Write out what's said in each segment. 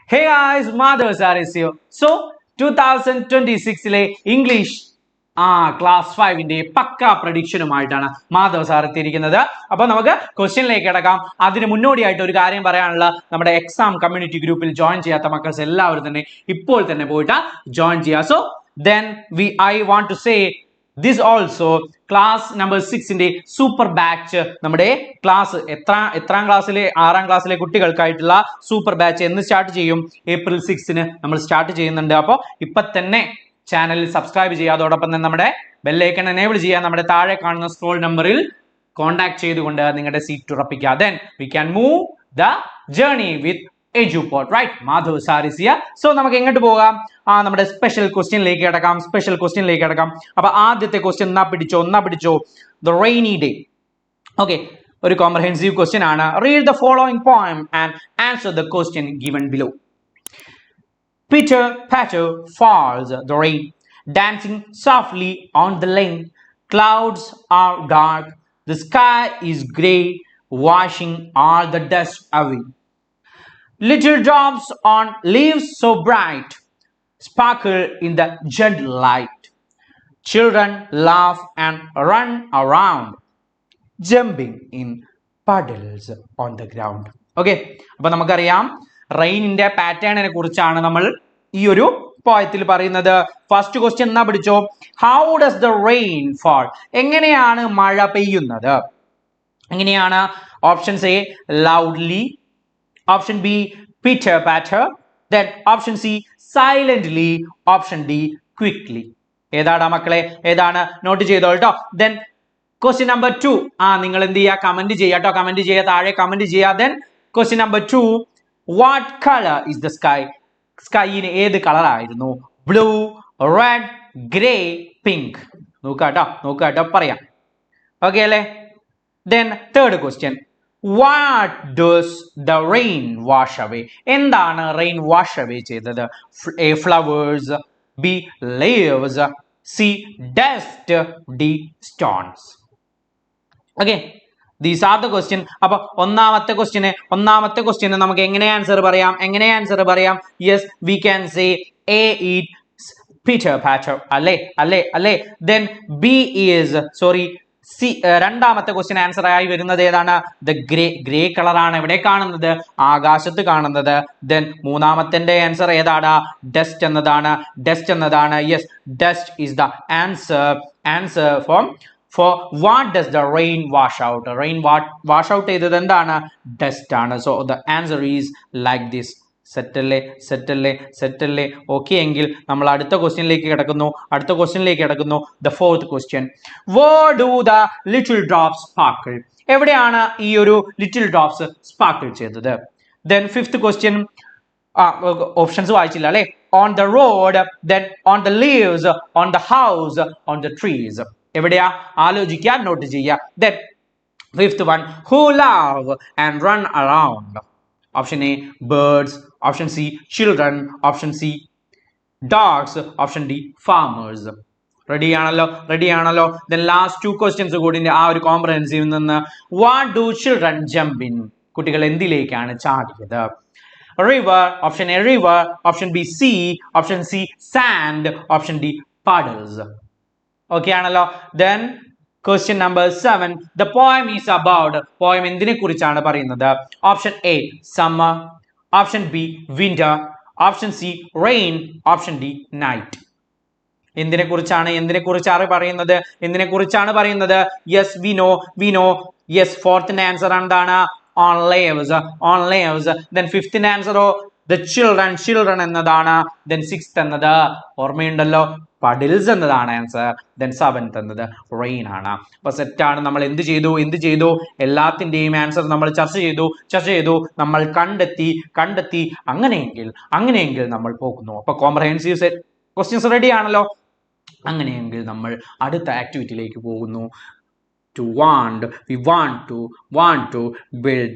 Hey guys, Madhav sir is here. So, 2026 English class 5ന്റെ പക്ക പ്രഡിക്ഷനുമായിട്ടാണ് മാധവ് സാർ എത്തിയിരിക്കുന്നത്. അപ്പോൾ നമുക്ക് ക്വസ്റ്റ്യനിലേക്ക് കിടക്കാം. അതിന് മുന്നോടിയായിട്ട് ഒരു കാര്യം പറയാനുള്ള, നമ്മുടെ എക്സാം കമ്മ്യൂണിറ്റി ഗ്രൂപ്പിൽ ജോയിൻ ചെയ്യാത്ത മക്കൾസ് എല്ലാവരും തന്നെ ഇപ്പോൾ തന്നെ പോയിട്ട് ജോയിൻ ചെയ്യുക. So then I want to say this also, class number 6ന്റെ സൂപ്പർ ബാച്ച്, നമ്മുടെ ക്ലാസ് എത്രാം ക്ലാസ്സിലെ 6ാം ക്ലാസ്സിലെ കുട്ടികൾക്കായിട്ടുള്ള സൂപ്പർ ബാച്ച് എന്ന് സ്റ്റാർട്ട് ചെയ്യും? April 6 നമ്മൾ സ്റ്റാർട്ട് ചെയ്യുന്നുണ്ട്. അപ്പോൾ ഇപ്പൊ തന്നെ ചാനലിൽ സബ്സ്ക്രൈബ് ചെയ്യുക, അതോടൊപ്പം തന്നെ നമ്മുടെ ബെല്ലൈക്കൺ എനേബിൾ ചെയ്യുക, നമ്മുടെ താഴെ കാണുന്ന സ്ക്രോൾ നമ്പറിൽ കോൺടാക്ട് ചെയ്തുകൊണ്ട് നിങ്ങളുടെ സീറ്റ് ഉറപ്പിക്കുക. then we can move the journey with EduPod, right? Madhav sir is here. So നമുക്ക് എങ്ങോട്ട് പോകാം? നമ്മുടെ സ്പെഷ്യൽ ക്വസ്റ്റ്യനിലേക്ക് കിടക്കാം. അപ്പൊ ആദ്യത്തെ ക്വസ്റ്റ്യൻ എന്നാ പിടിച്ചോ. The rainy day. Okay, ഒരു കോംപ്രഹെൻസീവ് ക്വസ്റ്റ്യൻ ആണ്. Read the following poem and answer the question given below. Pitter patter falls the rain, dancing softly on the lane. Clouds are dark, the sky is grey, washing all the dust away. Little drops on leaves so bright sparkle in the gentle light. Children laugh and run around, jumping in puddles on the ground. Okay, അപ്പോൾ നമുക്കറിയാം റെയിനിന്റെ പാറ്റേണിനെ കുറിച്ചാണ് നമ്മൾ ഈ ഒരു പോയത്തിൽ പറയുന്നത്. First question എന്നാ പിടിച്ചോ. How does the rain fall? എങ്ങനെയാണ് മഴ പെയ്യുന്നത്? എങ്ങനെയാണ്? Options A loudly, option B pitter patter, then option C silently, option D quickly. ഏതാടാ മക്കളെ? ഏതാണ്? നോട്ട് ചെയ്തോ കേട്ടോ. then question number 2, നിങ്ങൾ എന്ത് ചെയ്യുക? കമന്റ് ചെയ്യുക കേട്ടോ. താഴെ കമന്റ് ചെയ്യുക. then question number 2, what color is the sky? സ്കൈന് ഏത് കളർ ആയിരുന്നു? Blue, red, grey, pink. നോക്കാട്ടോ പറയാം. ഓക്കെ അല്ലേ? then third question, what does the rain wash away? എന്താണ് റെയിൻ വാഷ് അവേ ചെയ്തത്? A flowers, B leaves, C dust, D stones. Okay, these are the question. അപ്പോൾ ഒന്നാമത്തെ question നമുക്ക് എങ്ങനെ answer പറയാം? Yes, we can say A is pitter patter. അല്ലേ? then B is C രണ്ടാമത്തെ question answer ആയി വരുന്നത് ഏതാണ്? ദ ഗ്രേ കളർ ആണ് ഇവിടെ കാണുന്നത്, ആകാശത്ത് കാണുന്നത്. then മൂന്നാമത്തെ ആൻസർ ഏതാണ്? ഡസ്റ്റ് എന്നതാണ്. Yes, dust is the answer for what does the rain wash out? Rain wash out ചെയ്തത് എന്താണ്? ഡസ്റ്റ് ആണ്. so the answer is like this. സെറ്റല്ലേ? ഓക്കെ എങ്കിൽ നമ്മൾ അടുത്ത ക്വസ്റ്റ്യനിലേക്ക് കിടക്കുന്നു. the fourth question, where do the little drops sparkle? എവിടെയാണ് ഈ ഒരു ലിറ്റിൽ ഡ്രോപ്സ് സ്പാർക്കിൾ ചെയ്തത്? then fifth question, ഓപ്ഷൻസ് വായിച്ചില്ല അല്ലെ. on the road, then on the leaves, on the house, on the trees. എവിടെയാ? ആലോചിക്കുക, നോട്ട് ചെയ്യുക. then fifth one, who laugh and run around? option A birds, option C children, option C dogs, option D farmers. Ready ആണല്ലോ. then last two questions കൂടി ആ ഒരു കോംപ്രഹെൻസീവിൽ നിന്ന്, what do children jump in? കുട്ടികൾ എന്തിലേക്കാണ് ചാടിയത്? river, option A river, option B sea, option C sand, option D puddles. Okay ആണല്ലോ. then question number 7, the poem is about, poem എന്തിനെ കുറിച്ചാണ് പറയുന്നത്? option A summer, option B winter, option C rain, option D night. എന്തിനെ കുറിച്ചാണ് പറയുന്നത്? yes, we know. yes, fourth answer എന്താണ്? on leaves. then fifth answer the children എന്നതാണ്. then sixth എന്നത് ഓർമ്മയുണ്ടല്ലോ, puddles എന്നതാണ് ആൻസർ. then seventh എന്നത് rain ആണ്. അപ്പൊ സെറ്റാണ്. നമ്മൾ എന്ത് ചെയ്തു? എല്ലാത്തിന്റെയും ആൻസർ നമ്മൾ ചർച്ച ചെയ്തു. നമ്മൾ കണ്ടെത്തി. അങ്ങനെയെങ്കിൽ നമ്മൾ പോകുന്നു. അപ്പൊ കോംപ്രഹെൻസീവ് സെറ്റ് ക്വസ്റ്റ്യൻസ് റെഡി ആണല്ലോ. അങ്ങനെയെങ്കിൽ നമ്മൾ അടുത്ത ആക്ടിവിറ്റിയിലേക്ക് പോകുന്നു. we want to build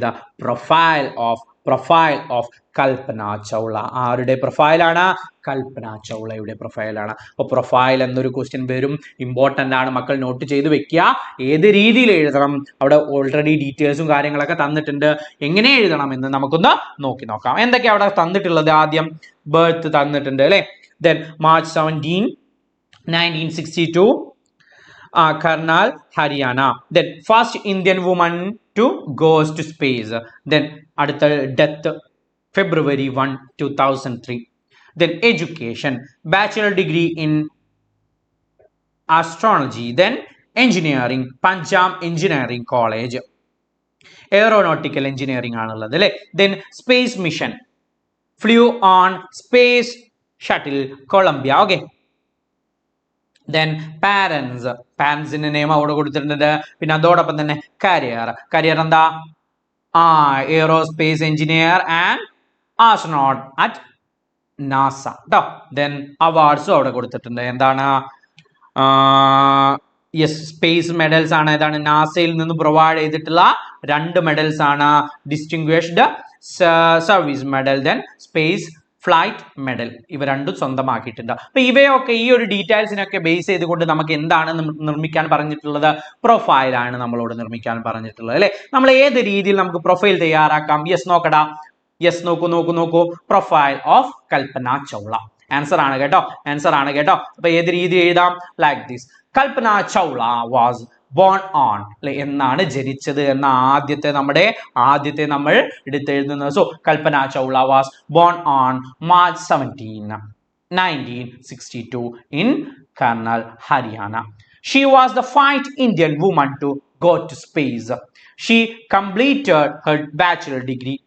the profile of profile of Kalpana Chawla. ആരുടെ പ്രൊഫൈലാണ്? കൽപ്പന ചൗളയുടെ പ്രൊഫൈലാണ്. അപ്പോൾ പ്രൊഫൈൽ എന്നൊരു ക്വസ്റ്റ്യൻ വരും, ഇമ്പോർട്ടൻ്റ് ആണ്, മക്കൾ നോട്ട് ചെയ്ത് വെക്കുക. ഏത് രീതിയിൽ എഴുതണം, അവിടെ ഓൾറെഡി ഡീറ്റെയിൽസും കാര്യങ്ങളൊക്കെ തന്നിട്ടുണ്ട്, എങ്ങനെ എഴുതണം എന്ന് നമുക്കൊന്ന് നോക്കാം. എന്തൊക്കെയാണ് അവിടെ തന്നിട്ടുള്ളത്? ആദ്യം ബർത്ത് തന്നിട്ടുണ്ട് അല്ലേ. Then March 17, 1962, Karnal, Haryana. Then first Indian woman to goes to space. Then അടുത്ത death February 1, 2003. Then education, bachelor degree in astrology. Then engineering, Punjab Engineering College. Aeronautical engineering ആണുള്ളത് അല്ലേ. Then space mission, flew on space shuttle Columbia. Okay. Then പാരൻസിന്റെ name അവിടെ കൊടുത്തിട്ടുണ്ട്. പിന്നെ അതോടൊപ്പം തന്നെ career എന്താ? Aerospace engineer and astronaut at NASA കേട്ടോ. ദെൻ അവാർഡ്സും അവിടെ കൊടുത്തിട്ടുണ്ട്. എന്താണ്? യെസ്, സ്പേസ് മെഡൽസ് ആണ്. ഏതാണ്? നാസയിൽ നിന്ന് പ്രൊവൈഡ് ചെയ്തിട്ടുള്ള 2 മെഡൽസ് ആണ്. Distinguished service medal, then space flight medal. ഇവ രണ്ടും സ്വന്തമാക്കിയിട്ടുണ്ട്. അപ്പൊ ഇവയൊക്കെ, ഈ ഒരു ഡീറ്റെയിൽസിനൊക്കെ ബേസ് ചെയ്തുകൊണ്ട് നമുക്ക് എന്താണ് നിർമ്മിക്കാൻ പറഞ്ഞിട്ടുള്ളത്? പ്രൊഫൈലാണ് നമ്മളോട് നിർമ്മിക്കാൻ പറഞ്ഞിട്ടുള്ളത് അല്ലെ. നമ്മൾ ഏത് രീതിയിൽ നമുക്ക് പ്രൊഫൈൽ തയ്യാറാക്കാം? യെസ് നോക്കടാ. യെസ് നോക്കൂ. Profile of Kalpana Chawla. Answer ആണ് കേട്ടോ. അപ്പൊ ഏത് രീതി എഴുതാം? Like this. Kalpana Chawla was born on അല്ലെ, എന്നാണ് ജനിച്ചത് എന്ന ആദ്യത്തെ നമ്മൾ എടുത്തെഴുതുന്നത്. So Kalpana Chawla was born on March 17, 1962 in Karnal, Haryana. She was the first Indian woman to go to space. She completed her bachelor degree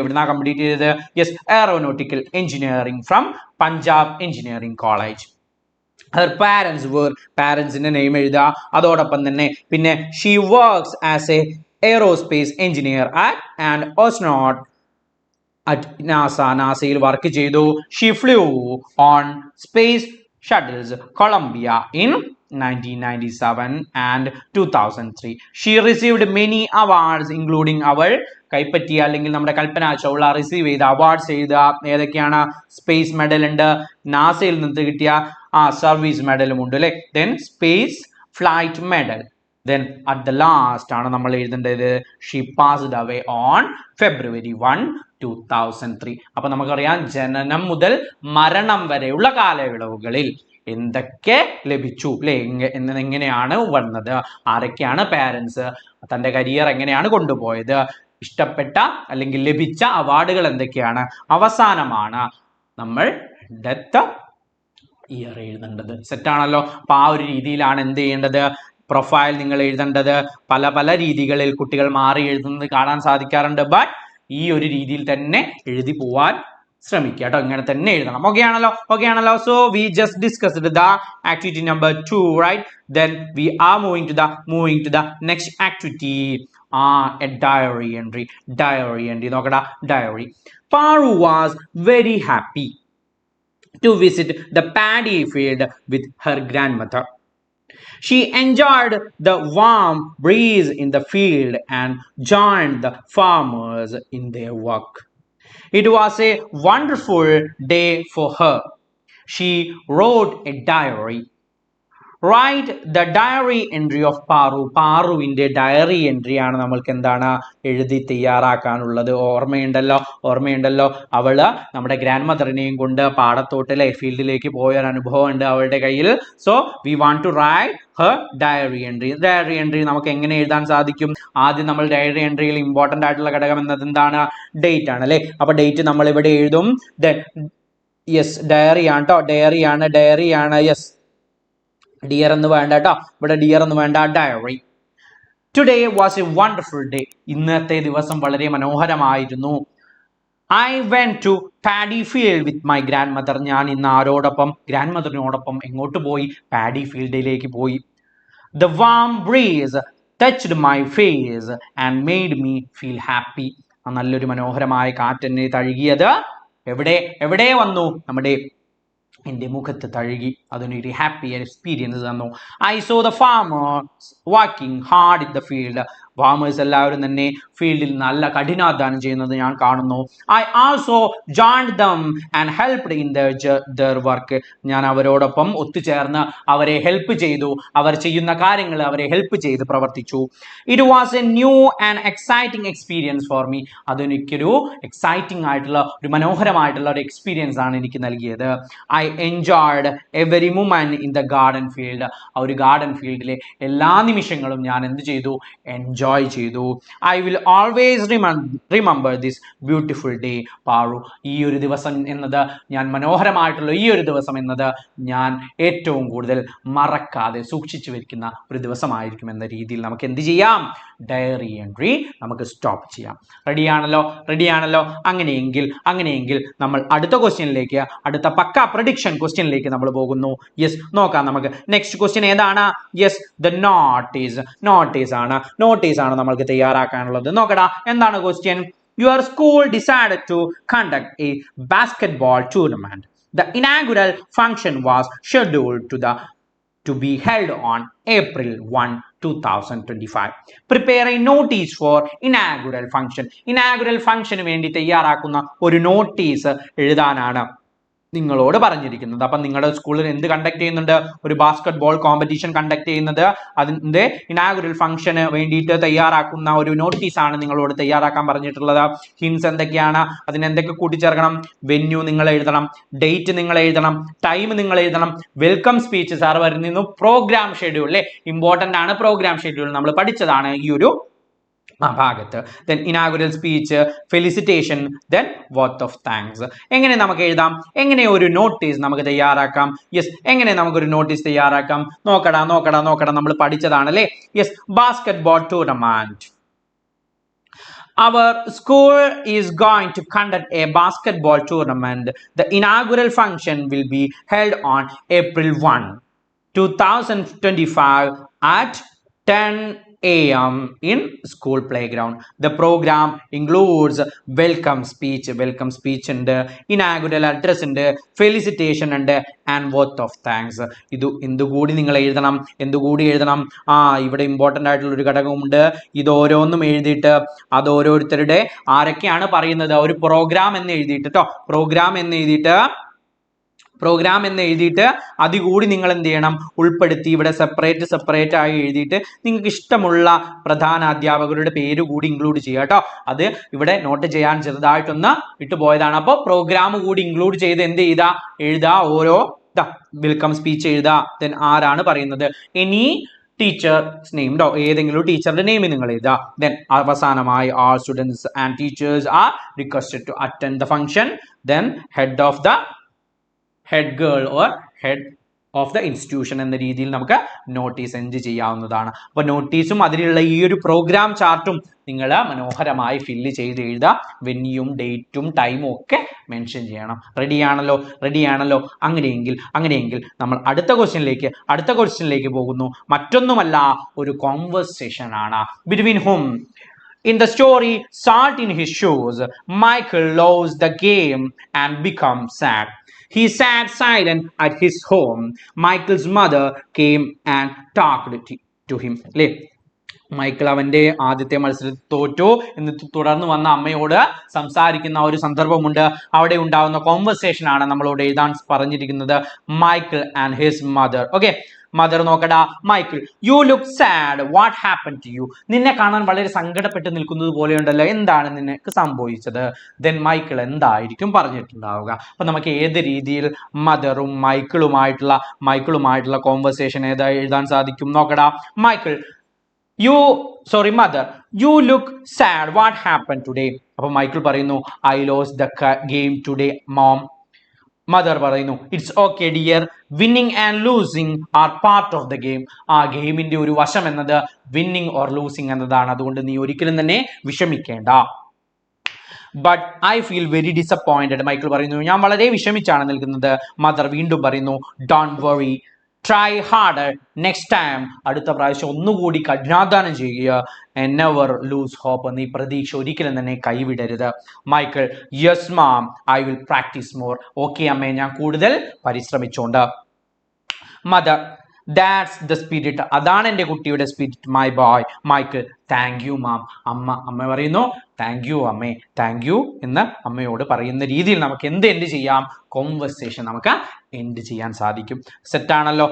എവിടുന്നാ കംപ്ലീറ്റ് ചെയ്തത്? Yes, aeronautical engineering from Punjab Engineering College. her parents were, പാരൻസിന്റെ name എഴുതുക. അതോടൊപ്പം തന്നെ പിന്നെ she works as a aerospace engineer and astronaut at നാസയിൽ work ചെയ്തു. she flew on space shuttles Columbia in 1997 and 2003. she received many awards including അവൾ കൈപ്പറ്റിയ അല്ലെങ്കിൽ നമ്മുടെ കൽപ്പന ചൗള റിസീവ് ചെയ്ത അവാർഡ്സ് ഏതൊക്കെയാണ്? സ്പേസ് മെഡൽ ഉണ്ട്, നാസയിൽ നിന്ന് കിട്ടിയ സർവീസ് മെഡലും ഉണ്ട് അല്ലെ. Then space flight medal. Then at the last ആണ് നമ്മൾ എഴുതേണ്ടത് she passed away on February 1, 2003. അപ്പൊ നമുക്കറിയാം ജനനം മുതൽ മരണം വരെയുള്ള കാലയളവുകളിൽ എന്തൊക്കെ ലഭിച്ചു അല്ലെ, എങ്ങനെയാണ് വന്നത്, ആരൊക്കെയാണ് പാരൻസ്, തന്റെ കരിയർ എങ്ങനെയാണ് കൊണ്ടുപോയത്, ഇഷ്ടപ്പെട്ട അല്ലെങ്കിൽ ലഭിച്ച അവാർഡുകൾ എന്തൊക്കെയാണ്, അവസാനമാണ് നമ്മൾ ഡെത്ത് ഇയർ എഴുതേണ്ടത്. സെറ്റാണല്ലോ. അപ്പൊ ആ ഒരു രീതിയിലാണ് എന്ത് ചെയ്യേണ്ടത്? പ്രൊഫൈൽ നിങ്ങൾ എഴുതേണ്ടത്. പല രീതികളിൽ കുട്ടികൾ മാറി എഴുതുന്നത് കാണാൻ സാധിക്കാറുണ്ട്. ബട്ട് ഈ ഒരു രീതിയിൽ തന്നെ എഴുതി പോവാൻ ശ്രമിക്കുക കേട്ടോ. ഇങ്ങനെ തന്നെ എഴുതണം. ഓക്കെ ആണല്ലോ. So we just discussed the activity number 2, right? Then we are moving to the next activity. A diary entry. നോക്കടാ. diary. Paru was very happy to visit the paddy field with her grandmother. She enjoyed the warm breeze in the field and joined the farmers in their work. It was a wonderful day for her. She wrote a diary. Write the diary entry of Paru. പാറുവിന്റെ diary entry ആണ് നമ്മൾക്ക് എന്താണ് എഴുതി തയ്യാറാക്കാനുള്ളത്. ഓർമ്മയുണ്ടല്ലോ അവള് നമ്മുടെ grand മദറിനെയും കൊണ്ട് പാടത്തോട്ടിലെ ഫീൽഡിലേക്ക് പോയ ഒരു അനുഭവം ഉണ്ട് അവളുടെ കയ്യിൽ. So we want to write her diary entry. നമുക്ക് എങ്ങനെ എഴുതാൻ സാധിക്കും? ആദ്യം നമ്മൾ ഡയറി എൻട്രിയിൽ ഇമ്പോർട്ടന്റ് ആയിട്ടുള്ള ഘടകം എന്നത് എന്താണ്? ഡേറ്റ് ആണ് അല്ലെ. അപ്പൊ ഡേറ്റ് നമ്മൾ ഇവിടെ എഴുതും. യെസ്, ഡയറിയാണ്. യെസ്, ഡിയർ എന്ന് വേണ്ട കേട്ടോ, ഇവിടെ ഡിയർ എന്ന് വേണ്ട, diary. Today was a wonderful day. ഇന്നത്തെ ദിവസം വളരെ മനോഹരമായിരുന്നു. I went to paddy field with my grandmother. ഞാൻ ഇന്ന് ആരോടൊപ്പം? ഗ്രാൻഡ് മദറിനോടൊപ്പം. എങ്ങോട്ട് പോയി? പാഡി ഫീൽഡിലേക്ക് പോയി. The warm breeze touched my face and made me feel happy. നല്ലൊരു മനോഹരമായ കാറ്റെന്നെ തഴുകിയത് എവിടെ വന്നു? എൻ്റെ മുഖത്ത് തഴുകി. അതിനൊരു ഹാപ്പി എക്സ്പീരിയൻസ് തന്നു. I so the farmers working hard in the field. Farmers എല്ലാവരും തന്നെ ഫീൽഡിൽ നല്ല കഠിനാധ്വാനം ചെയ്യുന്നത് ഞാൻ കാണുന്നു. I also joined them and helped in there work. ഞാൻ അവരോടൊപ്പം ഒത്തുചേർന്ന് അവരെ ഹെൽപ്പ് ചെയ്തു. അവർ ചെയ്യുന്ന കാര്യങ്ങൾ അവരെ ഹെൽപ്പ് ചെയ്ത് പ്രവർത്തിച്ചു. It was A new and exciting experience for me. അതെനിക്കൊരു എക്സൈറ്റിംഗ് ആയിട്ടുള്ള ഒരു മനോഹരമായിട്ടുള്ള ഒരു എക്സ്പീരിയൻസ് ആണ് എനിക്ക് നൽകിയത്. I enjoyed every moment in the garden field. ആ ഒരു ഗാർഡൻ ഫീൽഡിലെ എല്ലാ നിമിഷങ്ങളും ഞാൻ എന്ത് ചെയ്തു? എൻജോയ് ചെയ്തു. I will always remember this beautiful day. Paru, ഈ ഒരു ദിവസം എന്നത് ഞാൻ മനോഹരമായിട്ടുള്ള ഈ ഒരു ദിവസം എന്നത് ഞാൻ ഏറ്റവും കൂടുതൽ മറക്കാതെ സൂക്ഷിച്ചു വെക്കുന്ന ഒരു ദിവസമായിരിക്കും എന്ന രീതിയിൽ നമുക്ക് എന്ത് ചെയ്യാം? ഡയറി എൻട്രി നമുക്ക് സ്റ്റോപ്പ് ചെയ്യാം. റെഡിയാണല്ലോ? അങ്ങനെയെങ്കിൽ നമ്മൾ അടുത്ത ക്വസ്റ്റ്യനിലേക്ക്, അടുത്ത പക്ക പ്രഡിക്ഷൻ ക്വസ്റ്റ്യനിലേക്ക് നമ്മൾ പോകുന്നു. യെസ്, നോക്കാം നമുക്ക്. നെക്സ്റ്റ് ക്വസ്റ്റ്യൻ ഏതാണ്? യെസ്, ദ നോട്ടീസ് ആണ് നമ്മൾക്ക് തയ്യാറാക്കാനുള്ളത്. നോക്കടാ, എന്താണ് question? Your school decided to conduct a basketball tournament. The inaugural function was scheduled to be held on April 1, 2025. Prepare a notice for inaugural function. Inaugural function വേണ്ടി തയ്യാറാക്കുന്ന ഒരു notice എഴുതാനാണ് നിങ്ങളോട് പറഞ്ഞിരിക്കുന്നത്. അപ്പം നിങ്ങളുടെ സ്കൂളിൽ എന്ത് കണ്ടക്ട് ചെയ്യുന്നുണ്ട്? ഒരു ബാസ്കറ്റ് ബോൾ കോമ്പറ്റീഷൻ കണ്ടക്ട് ചെയ്യുന്നത്. അതിന്റെ ഇനാഗുറൽ ഫംഗ്ഷന് വേണ്ടിയിട്ട് തയ്യാറാക്കുന്ന ഒരു നോട്ടീസാണ് നിങ്ങളോട് തയ്യാറാക്കാൻ പറഞ്ഞിട്ടുള്ളത്. ഹിൻസ് എന്തൊക്കെയാണ്? അതിന് എന്തൊക്കെ കൂട്ടിച്ചേർക്കണം? വെന്യൂ നിങ്ങൾ എഴുതണം, ഡേറ്റ് നിങ്ങൾ എഴുതണം, ടൈം നിങ്ങൾ എഴുതണം, വെൽക്കം സ്പീച്ച് സാർ വരുന്നു, പ്രോഗ്രാം ഷെഡ്യൂൾ. അല്ലേ, ഇമ്പോർട്ടന്റ് ആണ് പ്രോഗ്രാം ഷെഡ്യൂൾ. നമ്മൾ പഠിച്ചതാണ് ഈ ഒരു ഭാഗത്ത്. Then inaugural speech, felicitation, then what of thanks. എങ്ങനെ നമുക്ക് എഴുതാം? എങ്ങനെ ഒരു നോട്ടീസ് നമുക്ക് തയ്യാറാക്കാം? യെസ്, എങ്ങനെ നമുക്കൊരു നോട്ടീസ് തയ്യാറാക്കാം? നോക്കടാ, നമ്മൾ പഠിച്ചതാണ് അല്ലേ. Yes, basket ball tournament. Our school is going to conduct a basketball tournament. The inaugural function will be held on April 1, 2025 at 10 a.m. in school playground. The program includes welcome speech ഉണ്ട്, inaugural address ഉണ്ട്, felicitation ഉണ്ട്, and vote of thanks. ഇത് എന്തുകൂടി നിങ്ങൾ എഴുതണം? ഇവിടെ important ആയിട്ടുള്ള ഒരു ഘടകമുണ്ട്. ഇത് ഓരോന്നും എഴുതിയിട്ട് അത് ഓരോരുത്തരുടെ ആരൊക്കെയാണ് പറയുന്നത് ഒരു പ്രോഗ്രാം എന്ന് എഴുതിയിട്ട് കേട്ടോ, പ്രോഗ്രാം എന്ന് എഴുതിയിട്ട് അതുകൂടി നിങ്ങൾ എന്ത് ചെയ്യണം? ഉൾപ്പെടുത്തി ഇവിടെ സെപ്പറേറ്റ് ആയി എഴുതിയിട്ട് നിങ്ങൾക്ക് ഇഷ്ടമുള്ള പ്രധാന അധ്യാപകരുടെ പേര് കൂടി ഇൻക്ലൂഡ് ചെയ്യുക കേട്ടോ. അത് ഇവിടെ നോട്ട് ചെയ്യാൻ ചെറുതായിട്ടൊന്ന് വിട്ടുപോയതാണ്. അപ്പോൾ പ്രോഗ്രാം കൂടി ഇൻക്ലൂഡ് ചെയ്ത് എന്ത് എഴുതാ ഓരോ വെൽക്കം സ്പീച്ച് എഴുതാ. ദെൻ ആരാണ് പറയുന്നത്? എനി ടീച്ചേഴ്സ് നെയിം ട്ടോ, ഏതെങ്കിലും ടീച്ചറുടെ നെയിം നിങ്ങൾ എഴുതുക. ദെൻ അവസാനമായി all students and teachers are requested to attend the function. Then head girl or head of the institution എന്ന രീതിയിൽ നമുക്ക് നോട്ടീസ് സെൻഡ് ചെയ്യാവുന്നതാണ്. അപ്പോൾ നോട്ടീസും അതിലുള്ള ഈ ഒരു പ്രോഗ്രാം ചാർട്ടും നിങ്ങൾ മനോഹരമായി ഫില്ല് ചെയ്ത് എഴുതുക. വെന്യൂവും ഡേറ്റും ടൈമും ഒക്കെ മെൻഷൻ ചെയ്യണം. റെഡിയാണല്ലോ? അങ്ങനെയെങ്കിൽ നമ്മൾ അടുത്ത ക്വസ്റ്റ്യനിലേക്ക് പോകുന്നു. മറ്റൊന്നുമല്ല, ഒരു കോൺവെർസേഷൻ ആണ്. Between whom? In the story Salt in His Shoes, Michael loves the game and becomes sad. He sat silent at his home. Michael's mother came and talked to him. അല്ലേ, മൈക്കിൾ അവന്റെ ആദ്യത്തെ മത്സരത്തിൽ തോറ്റു എന്നിട്ട് തുടർന്ന് വന്ന അമ്മയോട് സംസാരിക്കുന്ന ഒരു സന്ദർഭമുണ്ട്. അവിടെ ഉണ്ടാവുന്ന കോൺവെർസേഷൻ ആണ് നമ്മളോട് എഴുതാൻ പറഞ്ഞിരിക്കുന്നത്. Michael and his mother. Okay, mother നോക്കടാ. Michael, you look sad, what happen to you? നിന്നെ കാണാൻ വളരെ സങ്കടപ്പെട്ട് നിൽക്കുന്നത് പോലെയുണ്ടല്ലോ, എന്താണ് നിനക്ക് സംഭവിച്ചത്? ദെൻ മൈക്കിൾ എന്തായിരിക്കും പറഞ്ഞിട്ടുണ്ടാവുക? അപ്പൊ നമുക്ക് ഏത് രീതിയിൽ മദറും മൈക്കിളുമായിട്ടുള്ള കോൺവെർസേഷൻ എഴുതാൻ സാധിക്കും? നോക്കടാ. Michael, mother, you look sad, what happen today? അപ്പൊ മൈക്കിൾ പറയുന്നു, I lost the game today mom. Mother പറയുന്നു, it's okay dear, winning and losing are part of the game. ആ ഗെയിമിന്റെ ഒരു വശം എന്നത് വിന്നിങ് ഓർ ലൂസിങ് എന്നതാണ്. അതുകൊണ്ട് നീ ഒരിക്കലും തന്നെ വിഷമിക്കേണ്ട. But I feel very disappointed. Michael പറയുന്നു, ഞാൻ വളരെ വിഷമിച്ചാണ് നിൽക്കുന്നത്. മദർ വീണ്ടും പറയുന്നു, don't worry, try harder next time. അടുത്ത പ്രാവശ്യം ഒന്നുകൂടി കഠിനാധ്വാനം ചെയ്യുക. Never lose hope. നീ പ്രതീക്ഷ ഒരിക്കലും തന്നെ കൈവിടരുത്. Michael, yes ma'am, I will practise more. Okay അമ്മേ, ഞാൻ കൂടുതൽ പരിശ്രമിച്ചോണ്ട്. മദർ, ദാറ്റ്സ് ദ സ്പിരിറ്റ്, അതാണ് എൻ്റെ കുട്ടിയുടെ spirit my boy Michael. Thank you ma'am. അമ്മ പറയുന്നു താങ്ക് യു അമ്മേ, താങ്ക് യു എന്ന് അമ്മയോട് പറയുന്ന രീതിയിൽ നമുക്ക് എന്ത് ചെയ്യാം, കോൺവെർസേഷൻ നമുക്ക് എൻഡ് ചെയ്യാൻ സാധിക്കും. സെറ്റാണല്ലോ,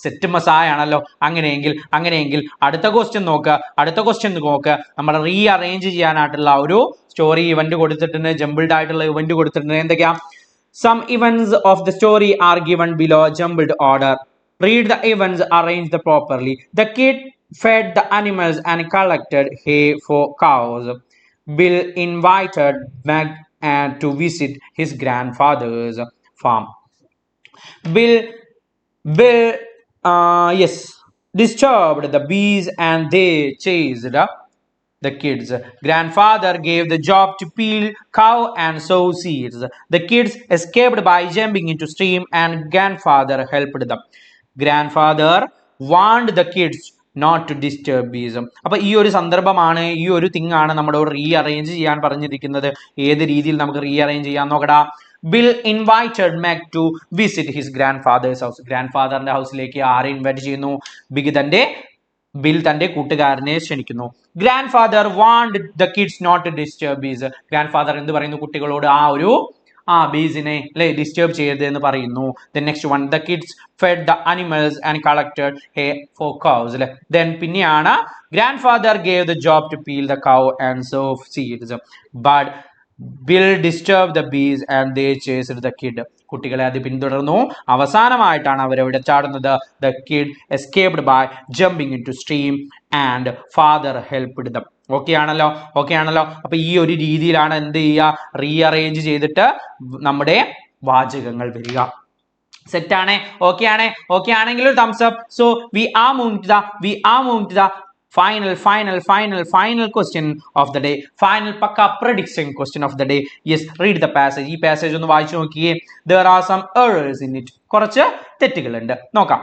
സെറ്റ് മസായാണല്ലോ. അങ്ങനെയെങ്കിൽ അടുത്ത ക്വസ്റ്റ്യൻ നോക്ക്. നമ്മൾ റീ അറേഞ്ച് ചെയ്യാനായിട്ടുള്ള ഒരു സ്റ്റോറി ഇവന്റ് കൊടുത്തിട്ടുണ്ട്, ജംബിൾഡ് ആയിട്ടുള്ള ഇവന്റ് കൊടുത്തിട്ടുണ്ട്. എന്തൊക്കെയാ? Some events of the story are given below jumbled order. Read the events arranged properly. The kid fed the animals and collected hay for cows. Bill invited Meg to visit his grandfather's farm. Bill disturbed the bees and they chased the kids. Grandfather gave the job to peel cow and sow seeds. The kids escaped by jumping into stream and grandfather helped them. Grandfather warned the kids not to disturb bees. അപ്പോൾ ഈ ഒരു സന്ദർഭമാണ്, ഈ ഒരു thing ആണ് നമ്മുടെ re arrange ചെയ്യാൻ പറഞ്ഞിരിക്കുന്നത്. ഏത് രീതിയിൽ നമുക്ക് റീ അറേഞ്ച് ചെയ്യാൻ നോക്കടാ. Bill invited Meg to visit his grandfather's house. ഗ്രാൻഡ്ഫാദറിന്റെ ഹൗസിലേക്ക് ആരെ ഇൻവൈറ്റ് ചെയ്യുന്നു? ബിൽ തന്റെ കൂട്ടുകാരനെ ക്ഷണിക്കുന്നു. Grandfather want the kids not to disturb bees. Grandfather എന്ത് പറയുന്നു? കുട്ടികളോട് ബീസിനെ ഡിസ്റ്റർബ് ചെയ്യരുത് എന്ന് പറയുന്നു. Then next one, the kids fed the animals and collected hay for cows. Then പിന്നെയാണ് grandfather gave the job to peel the cow and sow seeds. But Bill disturbed the bees and they chased the kid. കുട്ടികളെ അത് പിന്തുടർന്നു. അവസാനമായിട്ടാണ് അവരവിടെ ചാടുന്നത്. The kid escaped by jumping into stream and father helped them. Okay ആണല്ലോ. അപ്പൊ ഈ ഒരു രീതിയിലാണ് എന്ത് ചെയ്യുക, റീ അറേഞ്ച് ചെയ്തിട്ട് നമ്മുടെ വാചകങ്ങൾ വരിക. സെറ്റാണ്? ഓക്കെ ആണെങ്കിൽ ഒരു thumbs up. So we are moving to the final question of the day, final pakka prediction question of the day. Yes, read the passage. ഈ passage ഒന്ന് വായിച്ചു നോക്കിയേ. There are some errors in it. കുറച്ച് തെറ്റുകളുണ്ട്, നോക്കാം.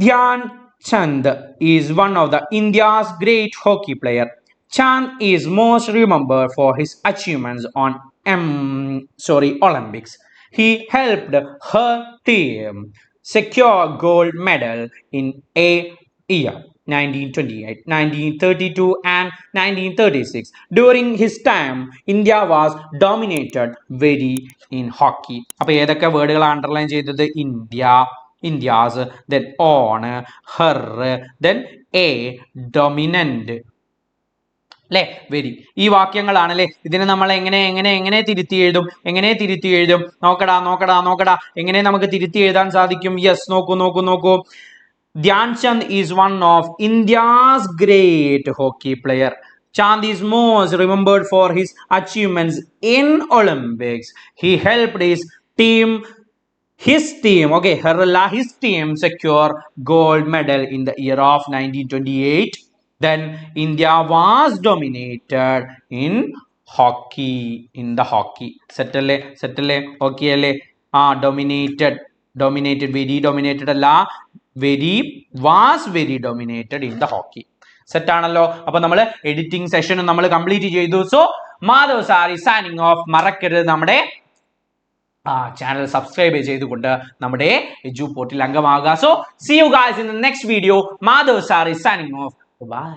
Dhyan Chand is one of the India's great hockey player. Chand is most remembered for his achievements on Olympics. He helped her team secure gold medal in a year 1928, 1932 and 1936. During his time, India was dominated very in hockey. അപ്പോൾ ഏതൊക്കെ വേർഡുകൾ underline ചെയ്തത്? India's, then on, her, then a, dominant. അല്ലേ? Very. ഈ വാക്യങ്ങളാണ് അല്ലേ. ഇതിനെ നമ്മൾ എങ്ങനെ തിരുത്തി എഴുതും? നോക്കടാ എങ്ങനെ നമുക്ക് തിരുത്തി എഴുതാൻ സാധിക്കും? യെസ്, നോക്കൂ. Dhyan Chand is one of India's great hockey player. Chand is most remembered for his achievements in Olympics. He helped his team secure gold medal in the year of 1928. Then India was dominated in hockey. Set alle okay alle. Dominated very dominated അല്ല, was very dominated in the hockey. Set ആണല്ലോ. അപ്പൊ നമ്മൾ editing സെഷനും നമ്മൾ complete ചെയ്തു. So Madhav Sari signing off. മറക്കരുത് നമ്മുടെ channel subscribe ചെയ്തുകൊണ്ട് നമ്മുടെ എജു പോർട്ടിൽ അംഗമാകുക. So see you guys in the next video. Madhav Sari signing off. By.